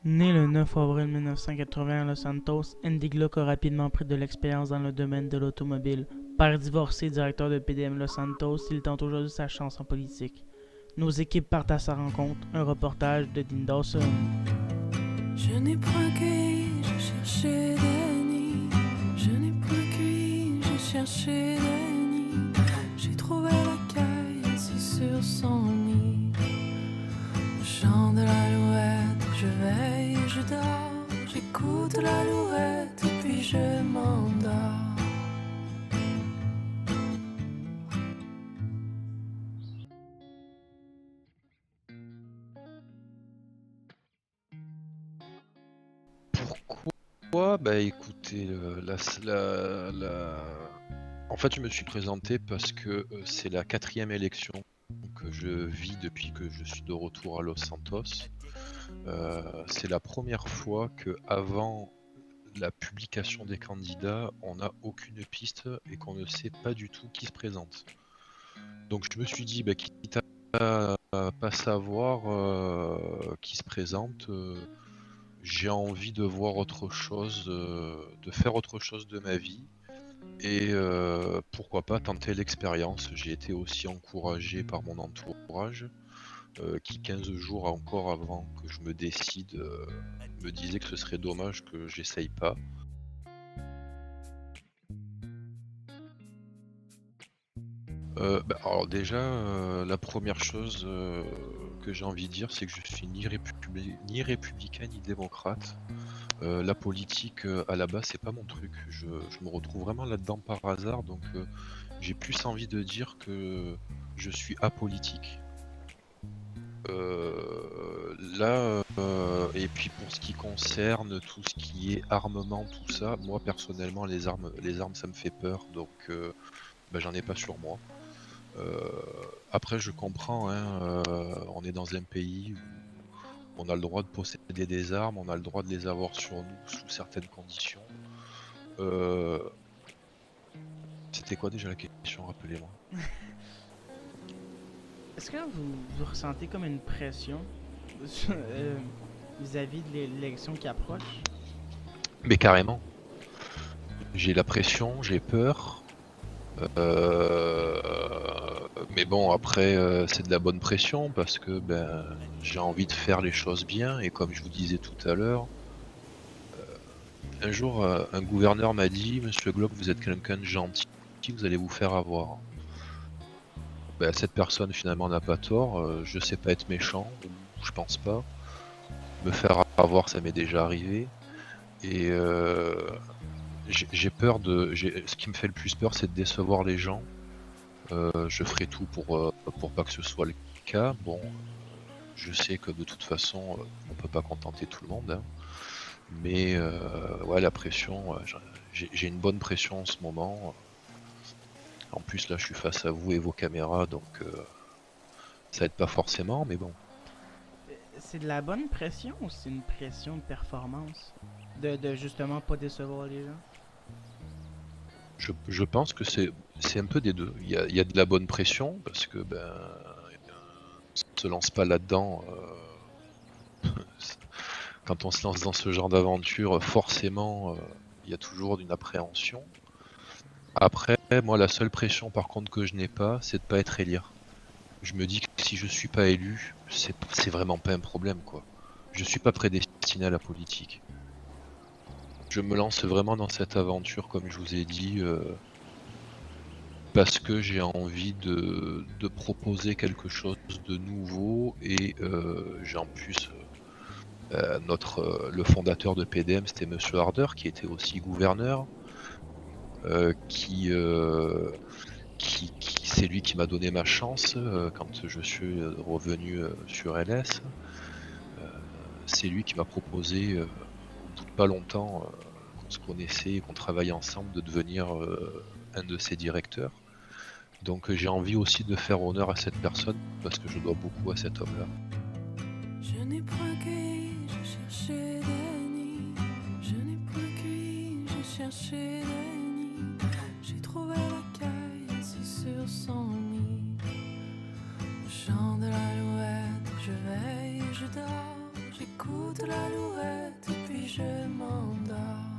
Né le 9 avril 1980 à Los Santos, Andy Gluck a rapidement pris de l'expérience dans le domaine de l'automobile. Père divorcé, directeur de PDM Los Santos, il tente aujourd'hui sa chance en politique. Nos équipes partent à sa rencontre, un reportage de Dean Dawson. Je n'ai point cueilli, je cherchais des nids. Je n'ai point cueilli, je cherchais des nids. J'ai trouvé la caille assise sur son nid. Au chant de l'alouette, je veille, je dors. J'écoute l'alouette et puis je m'endors. Pourquoi? Bah écoutez, en fait, je me suis présenté parce que c'est la quatrième élection que je vis depuis que je suis de retour à Los Santos. C'est la première fois que, avant la publication des candidats, on n'a aucune piste et qu'on ne sait pas du tout qui se présente. Donc je me suis dit, bah, quitte à pas savoir qui se présente, j'ai envie de voir autre chose, de faire autre chose de ma vie. Et pourquoi pas tenter l'expérience. J'ai été aussi encouragé par mon entourage, qui 15 jours encore avant que je me décide, me disait que ce serait dommage que j'essaye pas. Alors déjà, la première chose que j'ai envie de dire, c'est que je suis ni républicain ni démocrate. La politique, à la base, c'est pas mon truc. Je me retrouve vraiment là-dedans par hasard, donc j'ai plus envie de dire que je suis apolitique. Là, et puis pour ce qui concerne tout ce qui est armement, tout ça, moi personnellement, les armes, ça me fait peur, donc j'en ai pas sur moi. Après, je comprends, hein, on est dans un pays où on a le droit de posséder des armes, on a le droit de les avoir sur nous sous certaines conditions. C'était quoi déjà la question? Rappelez-moi. Est-ce que vous ressentez comme une pression vis-à-vis de l'élection qui approche? Mais carrément, j'ai la pression, j'ai peur. Mais bon, après, c'est de la bonne pression parce que j'ai envie de faire les choses bien. Et comme je vous disais tout à l'heure, un jour, un gouverneur m'a dit: Monsieur Glock, vous êtes quelqu'un de gentil, vous allez vous faire avoir. Cette personne finalement n'a pas tort. Je sais pas être méchant, ou je pense pas. Me faire avoir, ça m'est déjà arrivé. Et j'ai peur de. Ce qui me fait le plus peur, c'est de décevoir les gens. Je ferai tout pour pas que ce soit le cas. Bon, je sais que de toute façon, on peut pas contenter tout le monde, hein. Mais ouais, la pression, j'ai une bonne pression en ce moment. En plus, là, je suis face à vous et vos caméras, donc ça aide pas forcément, mais bon. C'est de la bonne pression ou c'est une pression de performance? De justement pas décevoir les gens? Je pense que c'est un peu des deux. Il y a de la bonne pression, parce que on se lance pas là-dedans. Quand on se lance dans ce genre d'aventure, forcément, il y a toujours une appréhension. Après, moi, la seule pression, par contre, que je n'ai pas, c'est de pas être élire. Je me dis que si je suis pas élu, c'est vraiment pas un problème, quoi. Je suis pas prédestiné à la politique. Je me lance vraiment dans cette aventure, comme je vous ai dit, parce que j'ai envie de proposer quelque chose de nouveau, et j'ai en plus le fondateur de PDM, c'était Monsieur Harder, qui était aussi gouverneur, qui c'est lui qui m'a donné ma chance quand je suis revenu sur LS. C'est lui qui m'a proposé, au bout de pas longtemps, qu'on se connaissait et qu'on travaillait ensemble, de devenir un de ses directeurs. Donc j'ai envie aussi de faire honneur à cette personne parce que je dois beaucoup à cet homme-là. Je n'ai point cueilli, je cherchais des nids. Je n'ai point cueilli, je cherchais des nids. J'ai trouvé la caille assise sur son nid. Au chant de l'alouette, je veille, je dors. J'écoute l'alouette standard.